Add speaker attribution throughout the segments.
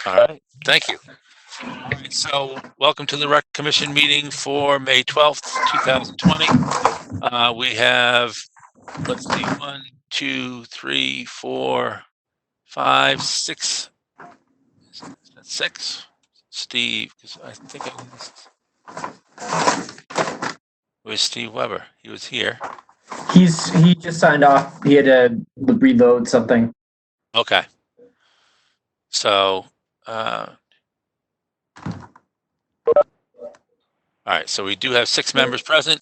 Speaker 1: All right, thank you. All right, so welcome to the Rec Commission meeting for May 12th, 2020. We have, let's see, 1, 2, 3, 4, 5, 6. That's 6. Steve, because I think I missed. Where's Steve Weber? He was here.
Speaker 2: He just signed off. He had to reload something.
Speaker 1: Okay. So, all right. So we do have 6 members present.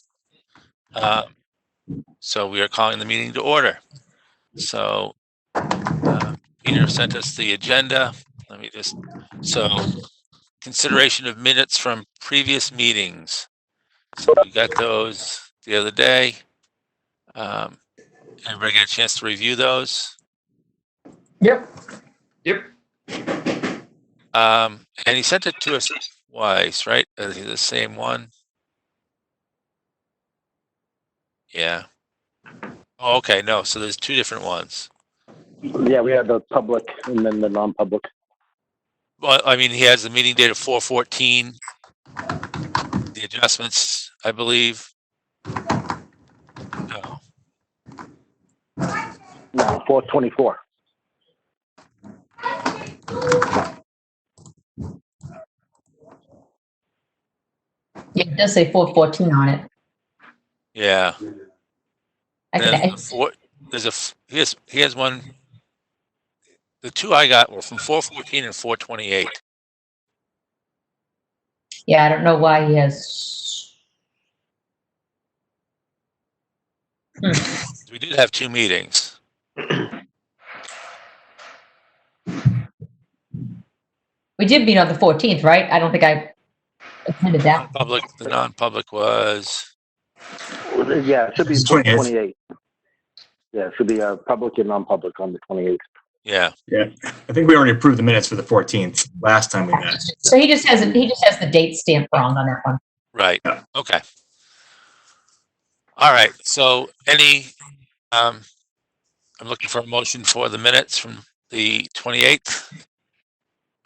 Speaker 1: So we are calling the meeting to order. So Peter sent us the agenda. Let me just, so consideration of minutes from previous meetings. So we got those the other day. Everybody get a chance to review those?
Speaker 2: Yep.
Speaker 1: And he sent it to us twice, right? The same one. Yeah. Oh, okay. No, so there's 2 different ones.
Speaker 3: Yeah, we have the public and then the non-public.
Speaker 1: Well, I mean, he has the meeting date of 4/14. The adjustments, I believe. No.
Speaker 3: No, 4/24.
Speaker 4: Yeah, it does say 4/14 on it.
Speaker 1: Yeah.
Speaker 4: Okay.
Speaker 1: He has one. The 2 I got were from 4/14 and 4/28.
Speaker 4: Yeah, I don't know why he has.
Speaker 1: We did have 2 meetings.
Speaker 4: We did meet on the 14th, right? I don't think I attended that.
Speaker 1: The non-public was.
Speaker 3: Yeah, it should be 28. Yeah, it should be public and non-public on the 28th.
Speaker 1: Yeah.
Speaker 5: Yeah, I think we already approved the minutes for the 14th last time we met.
Speaker 4: So he just has the date stamp wrong on that one.
Speaker 1: Right.
Speaker 5: Yeah.
Speaker 1: Okay. All right. So I'm looking for a motion for the minutes from the 28th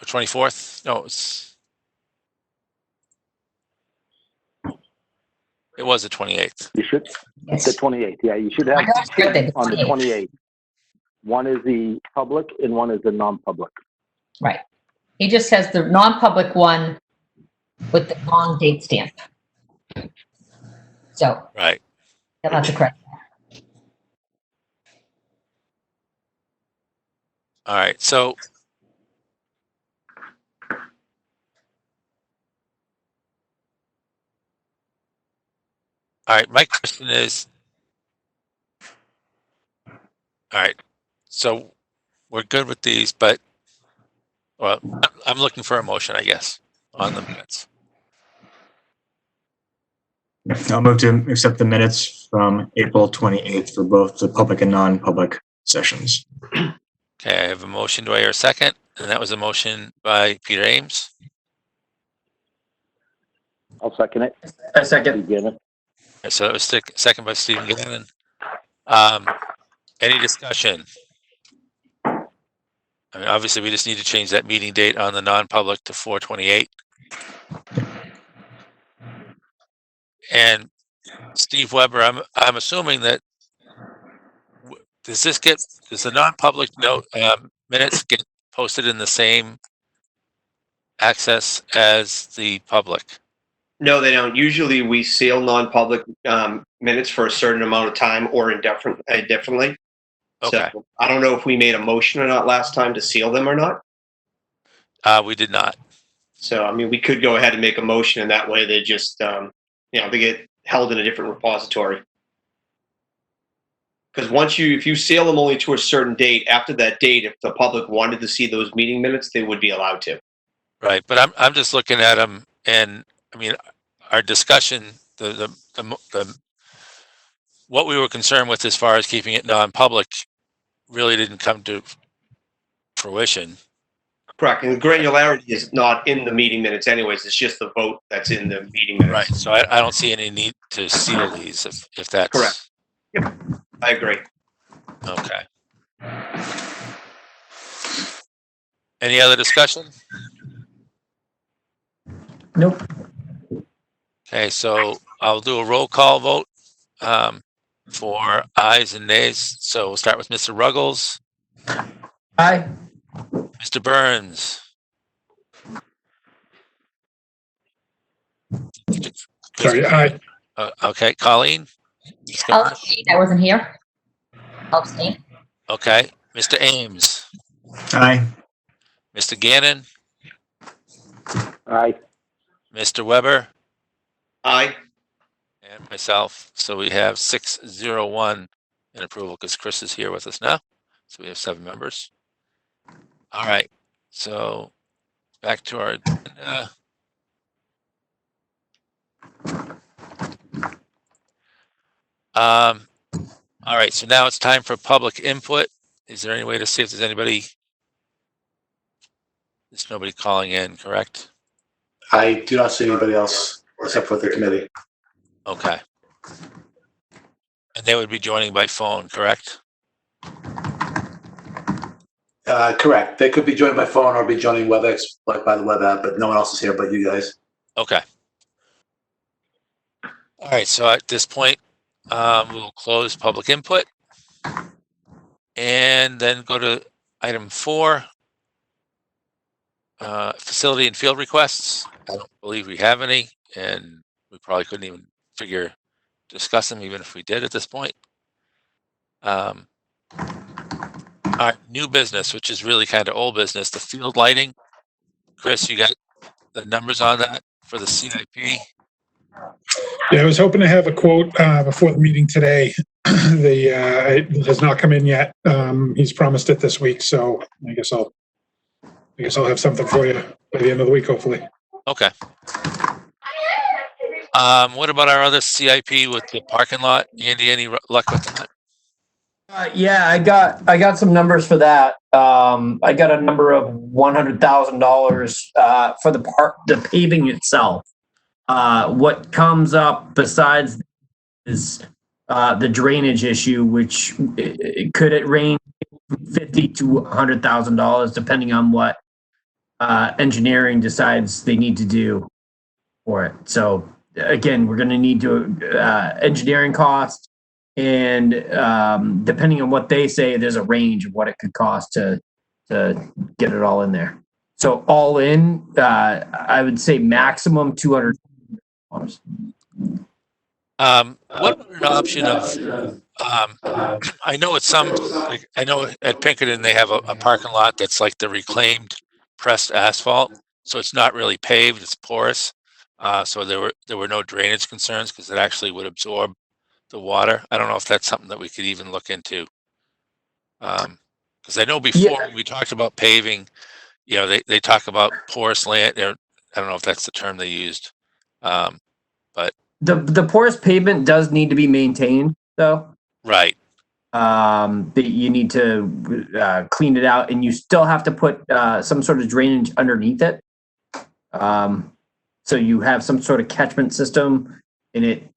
Speaker 1: or 24th. No, it was the 28th.
Speaker 3: You should.
Speaker 4: Yes.
Speaker 3: The 28th. Yeah, you should have
Speaker 4: My daughter's birthday,
Speaker 3: on the 28th. One is the public and one is the non-public.
Speaker 4: Right. He just has the non-public one with the wrong date stamp. So
Speaker 1: Right.
Speaker 4: he'll have to correct that.
Speaker 1: All right. So all right, my question is, all right, so we're good with these, but, well, I'm looking for a motion, I guess, on the minutes.
Speaker 5: I'll move to accept the minutes from April 28th for both the public and non-public sessions.
Speaker 1: Okay, I have a motion. Do I hear a second? And that was a motion by Peter Ames.
Speaker 3: I'll second it.
Speaker 2: A second.
Speaker 3: Begin.
Speaker 1: So that was second by Stephen Gannon. Any discussion? I mean, obviously, we just need to change that meeting date on the non-public to 4/28. And Steve Weber, I'm assuming that does the non-public note minutes get posted in the same access as the public?
Speaker 6: No, they don't. Usually we seal non-public minutes for a certain amount of time or indefinitely.
Speaker 1: Okay.
Speaker 6: So I don't know if we made a motion or not last time to seal them or not.
Speaker 1: We did not.
Speaker 6: So, I mean, we could go ahead and make a motion, and that way they just, they get held in a different repository. Because if you seal them only to a certain date, after that date, if the public wanted to see those meeting minutes, they would be allowed to.
Speaker 1: Right, but I'm just looking at them, and I mean, our discussion, the what we were concerned with as far as keeping it non-public really didn't come to fruition.
Speaker 6: Correct, and the granularity is not in the meeting minutes anyways, it's just the vote that's in the meeting minutes.
Speaker 1: Right, so I don't see any need to seal these if that's...
Speaker 6: Correct. Yep, I agree.
Speaker 1: Okay. Any other discussion?
Speaker 2: Nope.
Speaker 1: Okay, so I'll do a roll call vote for ayes and nays. So we'll start with Mr. Ruggles,
Speaker 2: Aye.
Speaker 1: Mr. Burns.
Speaker 7: Sorry, aye.
Speaker 1: Okay, Colleen.
Speaker 4: I'll abstain. I wasn't here. I'll abstain.
Speaker 1: Okay, Mr. Ames,
Speaker 5: Aye.
Speaker 1: Mr. Gannon,
Speaker 3: Aye.
Speaker 1: Mr. Weber,
Speaker 6: Aye.
Speaker 1: and myself. So we have 601 in approval because Chris is here with us now. So we have 7 members. All right. So back to our agenda. All right. So now it's time for public input. Is there any way to see if there's anybody? There's nobody calling in, correct?
Speaker 8: I do not see anybody else except for the committee.
Speaker 1: Okay. And they would be joining by phone, correct?
Speaker 8: Correct. They could be joined by phone or be joining WebEx, like by the web app, but no one else is here but you guys.
Speaker 1: Okay. All right. So at this point, we'll close public input and then go to item 4, facility and field requests. I don't believe we have any, and we probably couldn't even discuss them even if we did at this point. All right, new business, which is really kind of old business, the field lighting. Chris, you got the numbers on that for the CIP?
Speaker 7: Yeah, I was hoping to have a quote before the meeting today. It has not come in yet. He's promised it this week, so I guess I'll have something for you by the end of the week, hopefully.
Speaker 1: Okay. What about our other CIP with the parking lot? Andy, any luck with that?
Speaker 2: Yeah, I got some numbers for that. I got a number of $100,000 for the paving itself. What comes up besides is the drainage issue, which could it range $50,000 to $100,000 depending on what engineering decides they need to do for it. So again, we're going to need to engineering costs. And depending on what they say, there's a range of what it could cost to get it all in there. So all in, I would say maximum $200.
Speaker 1: What about an option of? I know it's I know at Pinkerton they have a parking lot that's like the reclaimed pressed asphalt, so it's not really paved; it's porous. So there were no drainage concerns because it actually would absorb the water. I don't know if that's something that we could even look into. Because I know before we talked about paving, you know, they talk about porous land. I don't know if that's the term they used. But
Speaker 2: the porous pavement does need to be maintained, though.
Speaker 1: Right.
Speaker 2: You need to clean it out, and you still have to put some sort of drainage underneath it. So you have some sort of catchment system, and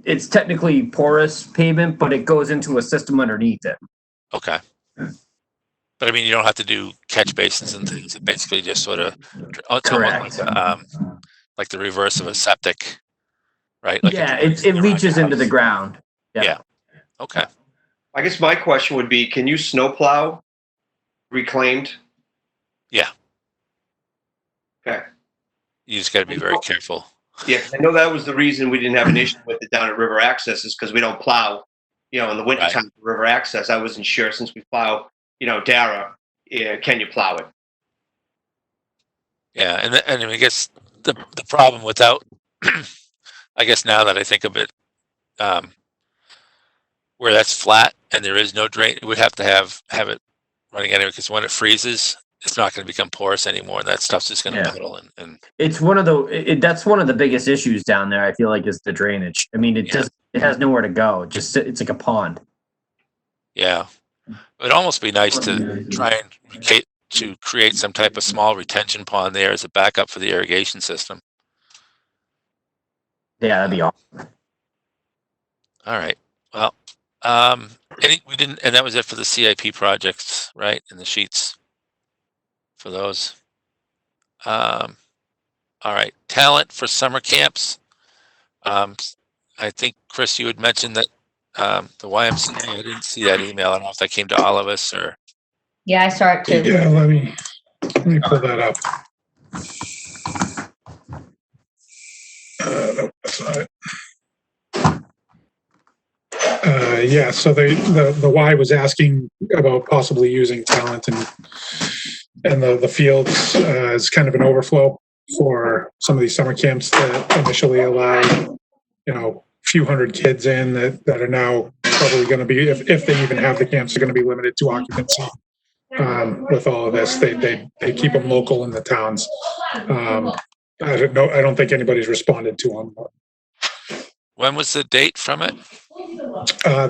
Speaker 2: it's technically porous pavement, but it goes into a system underneath it.
Speaker 1: Okay. But I mean, you don't have to do catch basins and things. It basically just sort of
Speaker 2: Correct.
Speaker 1: like the reverse of a septic, right? Like
Speaker 2: yeah, it leaches into the ground.
Speaker 1: Yeah. Okay.
Speaker 6: I guess my question would be, can you snowplow reclaimed?
Speaker 1: Yeah.
Speaker 6: Okay.
Speaker 1: You just got to be very careful.
Speaker 6: Yeah, 'cause I know that was the reason we didn't have an issue with it down at River Access is because we don't plow, you know, in the winter time for River Access. I wasn't sure since we plow, you know, Dara, can you plow it?
Speaker 1: Yeah, and I guess the problem without, I guess now that I think of it, where that's flat and there is no drain, we would have to have it running anyway because when it freezes, it's not going to become porous anymore, and that stuff's just going to puddle and.
Speaker 2: It's that's one of the biggest issues down there. I feel like is the drainage. I mean, it has nowhere to go. It's like a pond.
Speaker 1: Yeah, it'd almost be nice to try and create some type of small retention pond there as a backup for the irrigation system.
Speaker 2: Yeah, that'd be awesome.
Speaker 1: All right. Well, we didn't, and that was it for the CIP projects, right? In the sheets. for those. All right, talent for summer camps. I think, Chris, you had mentioned that the YMCA, I didn't see that email. I don't know if that came to all of us or.
Speaker 4: Yeah, I saw it too.
Speaker 7: Yeah, let me pull that up. Nope, that's not it. Yeah, so the Y was asking about possibly using talent and the fields as kind of an overflow for some of these summer camps that initially allowed, a few hundred kids in that are now probably going to be, if they even have the camps, are going to be limited to occupancy. With all of this, they keep them local in the towns. I don't know. I don't think anybody's responded to them.
Speaker 1: When was the date from it?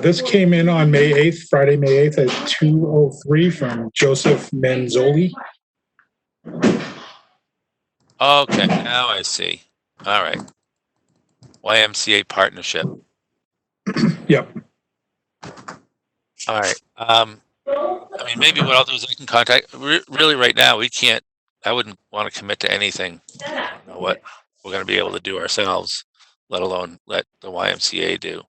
Speaker 7: This came in on May 8th, Friday, May 8th at 2:03 from Joseph Manzoli.
Speaker 1: Okay, now I see. All right. YMCA Partnership.
Speaker 7: Yep.
Speaker 1: All right. I mean, maybe what I'll do is I can contact, really right now, I wouldn't want to commit to anything. I don't know what we're going to be able to do ourselves, let alone let the YMCA do.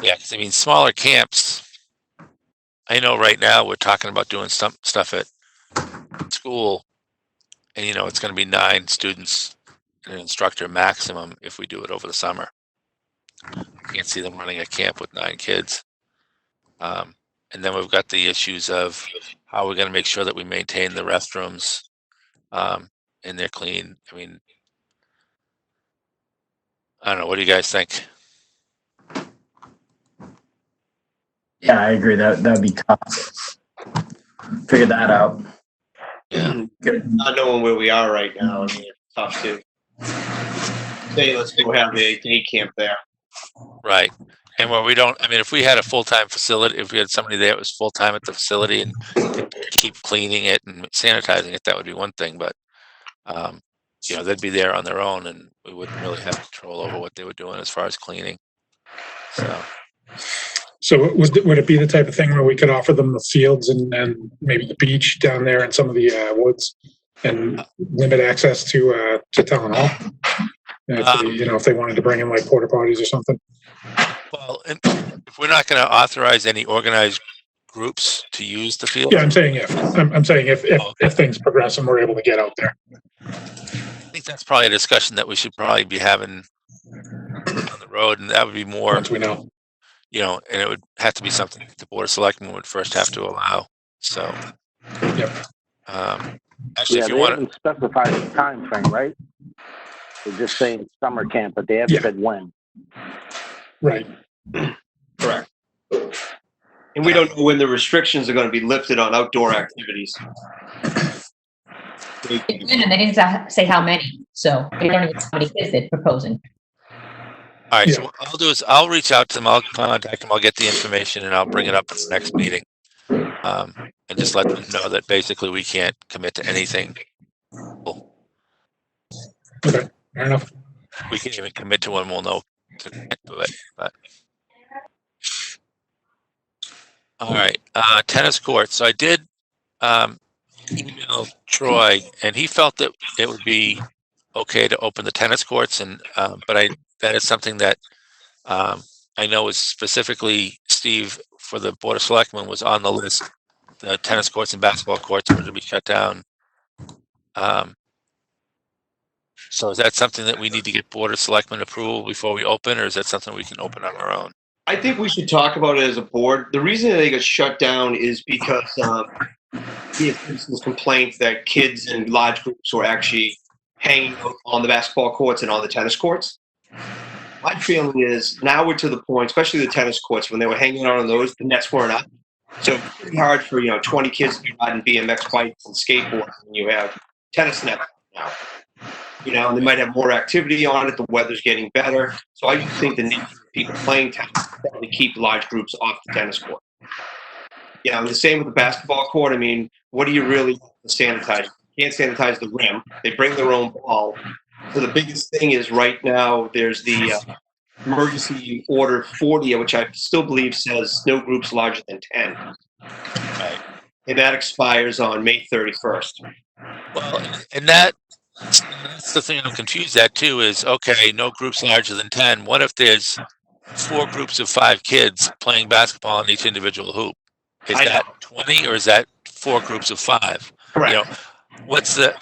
Speaker 1: Yeah, because I mean, smaller camps, I know right now we're talking about doing some stuff at school, and it's going to be 9 students and an instructor maximum if we do it over the summer. I can't see them running a camp with 9 kids. And then we've got the issues of how we're going to make sure that we maintain the restrooms and they're clean. I mean, I don't know. What do you guys think?
Speaker 2: Yeah, I agree. That'd be tough. Figure that out.
Speaker 1: Yeah.
Speaker 6: Not knowing where we are right now, I mean, it's tough to say, let's go have a day camp there.
Speaker 1: Right. And where we don't, I mean, if we had a full-time facility, if we had somebody there that was full-time at the facility and keep cleaning it and sanitizing it, that would be one thing. But, they'd be there on their own and we wouldn't really have control over what they were doing as far as cleaning.
Speaker 7: So would it be the type of thing where we could offer them the fields and maybe the beach down there and some of the woods and limit access to town hall? If they wanted to bring in like porta potties or something.
Speaker 1: Well, if we're not going to authorize any organized groups to use the field.
Speaker 7: Yeah, I'm saying if things progress and we're able to get out there.
Speaker 1: I think that's probably a discussion that we should probably be having on the road, and that would be more.
Speaker 7: Once we know.
Speaker 1: And it would have to be something the Board of Selectmen would first have to allow. So,
Speaker 7: yep.
Speaker 1: Actually, if you
Speaker 3: they
Speaker 1: want
Speaker 3: haven't specified a time frame, right? They're just saying summer camp, but they haven't said when.
Speaker 7: Right.
Speaker 6: Correct. And we don't know when the restrictions are going to be lifted on outdoor activities.
Speaker 4: And they didn't say how many, so they don't even know how many kids they're proposing.
Speaker 1: All right, so what I'll do is I'll reach out to them, I'll contact them, I'll get the information, and I'll bring it up at the next meeting. And just let them know that basically we can't commit to anything.
Speaker 7: Okay, fair enough.
Speaker 1: We can't even commit to one, we'll know to do it. But. All right, tennis courts. So I did email Troy, and he felt that it would be okay to open the tennis courts, and but that is something that I know is specifically Steve for the Board of Selectmen was on the list. The tennis courts and basketball courts were to be shut down. So is that something that we need to get Board of Selectmen approval before we open, or is that something we can open on our own?
Speaker 6: I think we should talk about it as a board. The reason they got shut down is because he had citizens complained that kids in large groups were actually hanging out on the basketball courts and on the tennis courts. My feeling is now we're to the point, especially the tennis courts, when they were hanging out on those, the nets weren't up. So it's pretty hard for 20 kids to be riding BMX bikes and skateboards when you have tennis nets now. And they might have more activity on it. The weather's getting better. So I just think the need for people playing tennis probably keep large groups off the tennis court. And the same with the basketball court. I mean, what do you really sanitize? You can't sanitize the rim. They bring their own ball. So the biggest thing is right now there's the emergency order 40, which I still believe says no groups larger than 10.
Speaker 1: Right.
Speaker 6: And that expires on May 31st.
Speaker 1: Well, and that's the thing I'm confused at too is, okay, no groups larger than 10. What if there's 4 groups of 5 kids playing basketball on each individual hoop? Is
Speaker 6: I
Speaker 1: that
Speaker 6: know.
Speaker 1: 20 or is that 4 groups of 5?
Speaker 6: Correct.
Speaker 1: You know, what's the,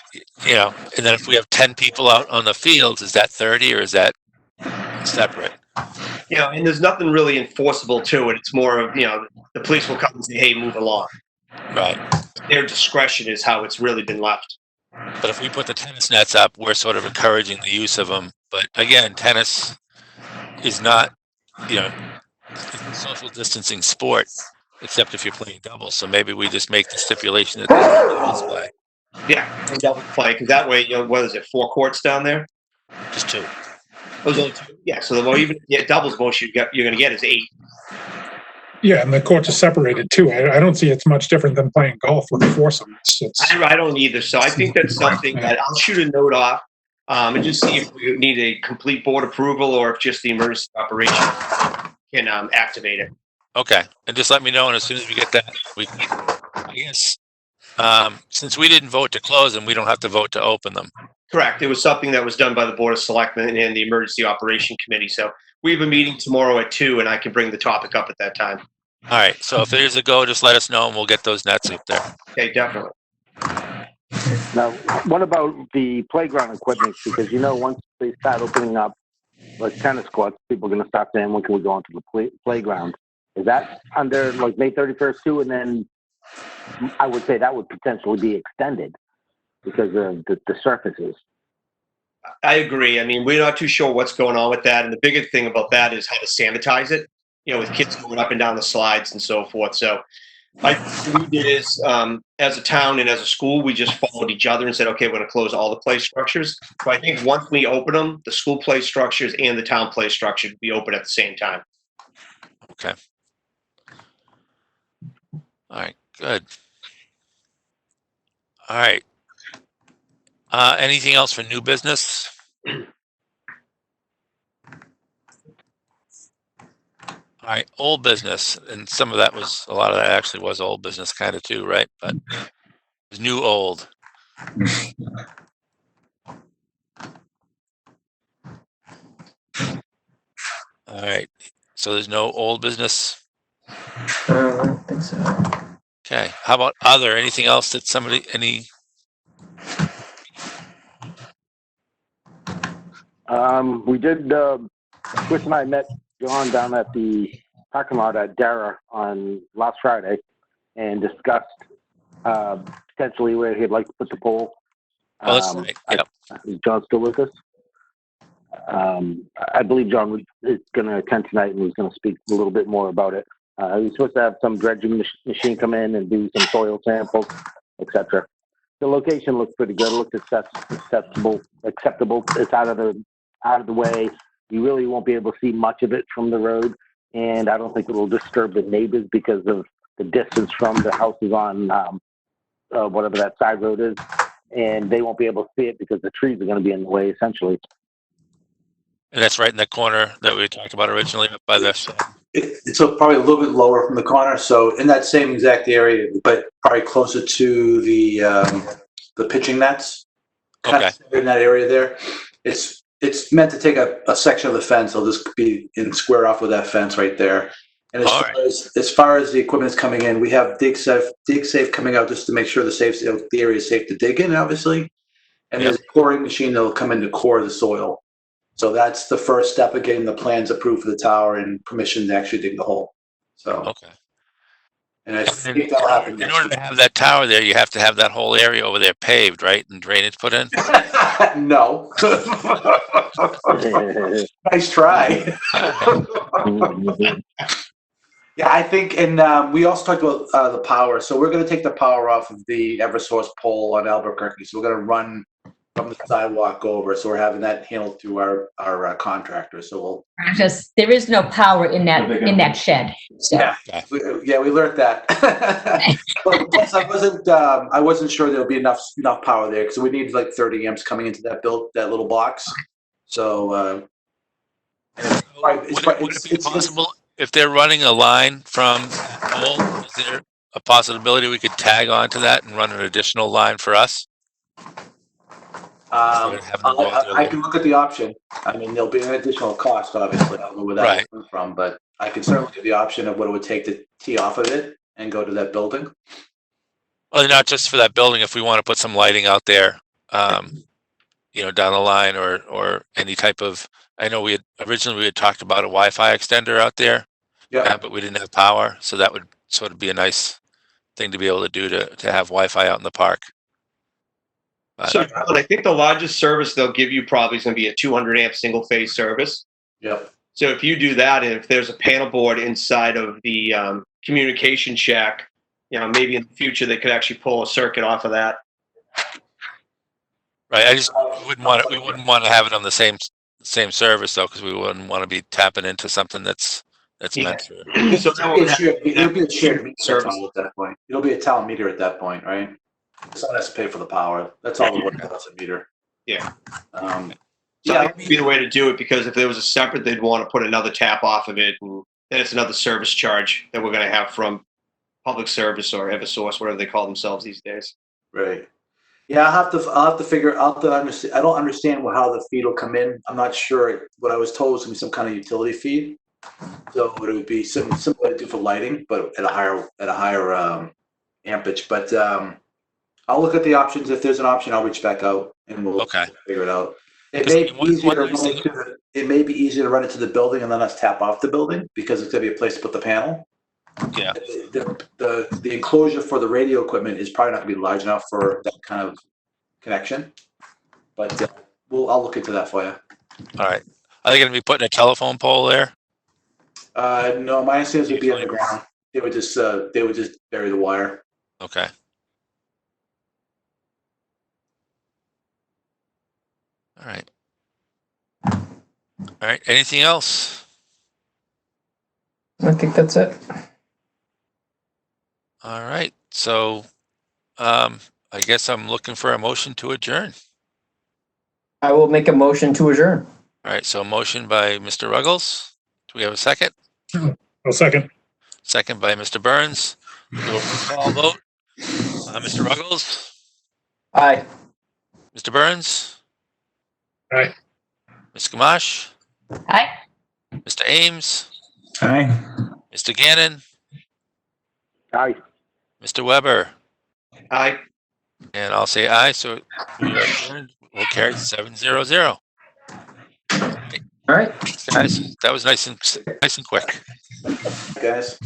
Speaker 1: and then if we have 10 people out on the fields, is that 30 or is that separate?
Speaker 6: And there's nothing really enforceable to it. It's more of, the police will come and say, hey, move along.
Speaker 1: Right.
Speaker 6: Their discretion is how it's really been left.
Speaker 1: But if we put the tennis nets up, we're sort of encouraging the use of them. But again, tennis is not, it's a social distancing sport, except if you're playing doubles. So maybe we just make the stipulation that doubles play.
Speaker 6: Yeah, and double play, because that way, what is it, 4 courts down there?
Speaker 1: Just 2.
Speaker 6: Those only 2. Yeah, so doubles most you're going to get is 8.
Speaker 7: Yeah, and the courts are separated too. I don't see it's much different than playing golf with a foursome.
Speaker 6: I don't either. So I think that's something that I'll shoot a note off and just see if we need a complete board approval or if just the emergency operation can activate it.
Speaker 1: Okay, and just let me know, and as soon as we get that, I guess, since we didn't vote to close them, we don't have to vote to open them.
Speaker 6: Correct. It was something that was done by the Board of Selectmen and the Emergency Operation Committee. So we have a meeting tomorrow at 2, and I can bring the topic up at that time.
Speaker 1: All right, so if there's a go, just let us know, and we'll get those nets up there.
Speaker 6: Okay, definitely.
Speaker 3: Now, what about the playground equipment? Because, once they start opening up, like tennis courts, people are going to start saying, when can we go onto the playground? Is that under, May 31st, too? And then I would say that would potentially be extended because of the surfaces.
Speaker 6: I agree. I mean, we're not too sure what's going on with that. And the biggest thing about that is how to sanitize it, with kids going up and down the slides and so forth. So what we did is, as a town and as a school, we just followed each other and said, okay, we're going to close all the play structures. So I think once we open them, the school play structures and the town play structure will be open at the same time.
Speaker 1: Okay. All right, good. All right. Anything else for new business? All right, old business, and a lot of that actually was old business kind of too, right? But it was new old. All right, so there's no old business.
Speaker 2: I don't think so.
Speaker 1: Okay, how about other? Anything else that
Speaker 3: We did, Chris and I met John down at the parking lot at Dara on last Friday and discussed potentially where he'd like to put the pole.
Speaker 1: Oh, that's right. Yep.
Speaker 3: Is John still with us? I believe John is going to attend tonight and he's going to speak a little bit more about it. He's supposed to have some dredging machine come in and do some soil samples, etc. The location looks pretty good. It looks acceptable. It's out of the way. You really won't be able to see much of it from the road, and I don't think it will disturb the neighbors because of the distance from the houses on whatever that side road is, and they won't be able to see it because the trees are going to be in the way, essentially.
Speaker 1: And that's right in the corner that we talked about originally, up by this.
Speaker 8: It's probably a little bit lower from the corner, so in that same exact area, but probably closer to the pitching nets. Kind of in that area there. It's meant to take a section of the fence. It'll just be in square off with that fence right there. And as far as the equipment is coming in, we have dig safe coming out just to make sure the area is safe to dig in, obviously. And there's a coring machine that will come in to core the soil. So that's the first step of getting the plans approved for the tower and permission to actually dig the hole. So
Speaker 1: okay.
Speaker 8: And I think that'll happen.
Speaker 1: In order to have that tower there, you have to have that whole area over there paved, right, and drainage put in.
Speaker 8: No. Nice try. Yeah, I think, and we also talked about the power. So we're going to take the power off of the Eversource pole on Albuquerque. So we're going to run from the sidewalk over. So we're having that handled through our contractor. So we'll.
Speaker 4: Just, there is no power in that shed. So.
Speaker 8: Yeah, we learned that. But plus, I wasn't sure there'll be enough power there because we need like 30 amps coming into that little box. So
Speaker 1: Would it be possible if they're running a line from that pole? Is there a possibility we could tag onto that and run an additional line for us?
Speaker 8: I can look at the option. I mean, there'll be an additional cost, obviously. I don't know where that comes from, but I can certainly give the option of what it would take to tee off of it and go to that building.
Speaker 1: Well, not just for that building. If we want to put some lighting out there, down the line, or any type of. I know we had talked about a Wi-Fi extender out there, but we didn't have power, so that would sort of be a nice thing to be able to do to have Wi-Fi out in the park.
Speaker 6: So I think the largest service they'll give you probably is going to be a 200 amp single phase service.
Speaker 8: Yep.
Speaker 6: So if you do that, and if there's a panel board inside of the communication shack, maybe in the future they could actually pull a circuit off of that.
Speaker 1: Right. I just wouldn't want to have it on the same service though, because we wouldn't want to be tapping into something that's meant for.
Speaker 6: So
Speaker 8: it'll be a shared meter service at that point. It'll be a town meter at that point, right? Someone has to pay for the power. That's all the work about a meter.
Speaker 6: Yeah. So that would be the way to do it, because if there was a separate, they'd want to put another tap off of it, and then it's another service charge that we're going to have from Public Service or Eversource, whatever they call themselves these days.
Speaker 8: Right. Yeah, I'll have to figure out the understand. I don't understand how the feed will come in. I'm not sure. What I was told was going to be some kind of utility feed, so it would be similar to do for lighting, but at a higher ampage. But I'll look at the options. If there's an option, I'll reach back out and we'll figure it out. It may be easier to run it to the building and then us tap off the building, because it's going to be a place to put the panel.
Speaker 1: Yeah.
Speaker 8: The enclosure for the radio equipment is probably not going to be large enough for that kind of connection. But I'll look into that for you.
Speaker 1: All right. Are they going to be putting a telephone pole there?
Speaker 8: No, my understanding would be underground. They would just bury the wire.
Speaker 1: Okay. All right. All right. Anything else?
Speaker 2: I think that's it.
Speaker 1: All right. So, I guess I'm looking for a motion to adjourn.
Speaker 2: I will make a motion to adjourn.
Speaker 1: All right. So, a motion by Mr. Ruggles. Do we have a second?
Speaker 7: I'll second.
Speaker 1: Second by Mr. Burns. We'll do a roll call vote. Mr. Ruggles.
Speaker 2: Aye.
Speaker 1: Mr. Burns.
Speaker 7: Aye.
Speaker 1: Ms. Gamache.
Speaker 4: Aye.
Speaker 1: Mr. Ames.
Speaker 5: Aye.
Speaker 1: Mr. Gannon.
Speaker 3: Aye.
Speaker 1: Mr. Weber.
Speaker 6: Aye.
Speaker 1: And I'll say aye. So we are adjourned. We'll carry 7-0-0.
Speaker 2: All right.
Speaker 1: Guys, that was nice and quick.
Speaker 8: Guys.